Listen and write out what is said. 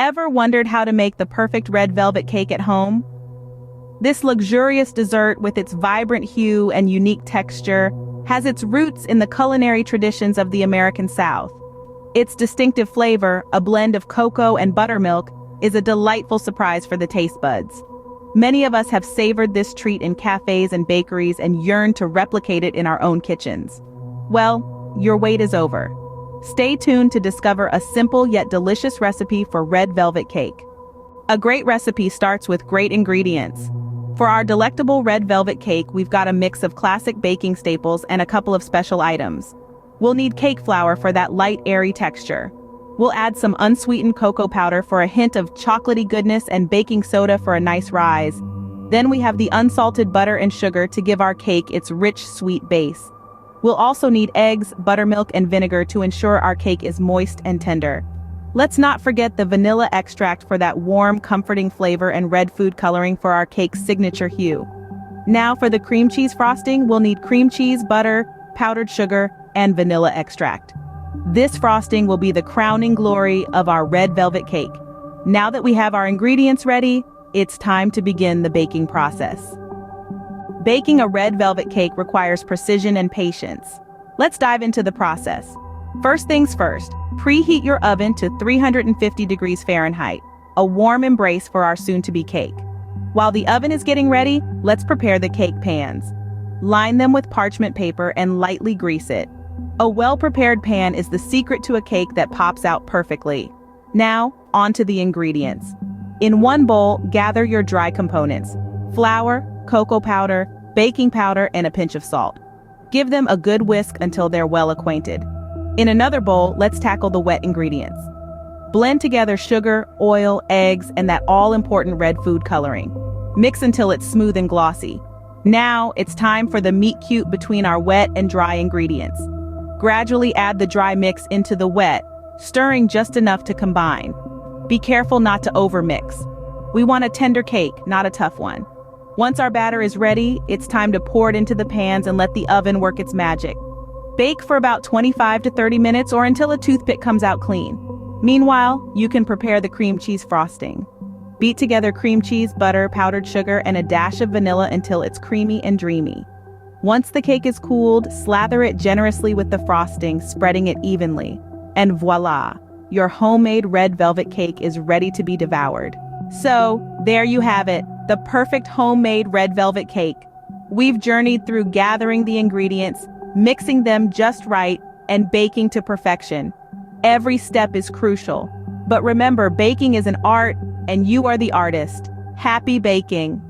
Ever wondered how to make the perfect red velvet cake at home? This luxurious dessert, with its vibrant hue and unique texture, has its roots in the culinary traditions of the American South. Its distinctive flavor, a blend of cocoa and buttermilk, is a delightful surprise for the taste buds. Many of us have savored this treat in cafes and bakeries and yearn to replicate it in our own kitchens. Well, your wait is over. Stay tuned to discover a simple yet delicious recipe for red velvet cake. A great recipe starts with great ingredients. For our delectable red velvet cake, we've got a mix of classic baking staples and a couple of special items. We'll need cake flour for that light, airy texture. We'll add some unsweetened cocoa powder for a hint of chocolatey goodness and baking soda for a nice rise. Then we have the unsalted butter and sugar to give our cake its rich, sweet base. We'll also need eggs, buttermilk, and vinegar to ensure our cake is moist and tender. Let's not forget the vanilla extract for that warm, comforting flavor and red food coloring for our cake's signature hue. Now for the cream cheese frosting, we'll need cream cheese, butter, powdered sugar, and vanilla extract. This frosting will be the crowning glory of our red velvet cake. Now that we have our ingredients ready, it's time to begin the baking process. Baking a red velvet cake requires precision and patience. Let's dive into the process. First things first, preheat your oven to 350 degrees Fahrenheit, a warm embrace for our soon-to-be cake. While the oven is getting ready, let's prepare the cake pans. Line them with parchment paper and lightly grease it. A well-prepared pan is the secret to a cake that pops out perfectly. Now, onto the ingredients. In one bowl, gather your dry components: flour, cocoa powder, baking powder, and a pinch of salt. Give them a good whisk until they're well acquainted. In another bowl, let's tackle the wet ingredients. Blend together sugar, oil, eggs, and that all-important red food coloring. Mix until it's smooth and glossy. Now, it's time for the meet-cute between our wet and dry ingredients. Gradually add the dry mix into the wet, stirring just enough to combine. Be careful not to overmix. We want a tender cake, not a tough one. Once our batter is ready, it's time to pour it into the pans and let the oven work its magic. Bake for about 25 to 30 minutes or until a toothpick comes out clean. Meanwhile, you can prepare the cream cheese frosting. Beat together cream cheese, butter, powdered sugar, and a dash of vanilla until it's creamy and dreamy. Once the cake is cooled, slather it generously with the frosting, spreading it evenly. And voila! Your homemade red velvet cake is ready to be devoured. So, there you have it, the perfect homemade red velvet cake. We've journeyed through gathering the ingredients, mixing them just right, and baking to perfection. Every step is crucial. But remember, baking is an art, and you are the artist. Happy baking!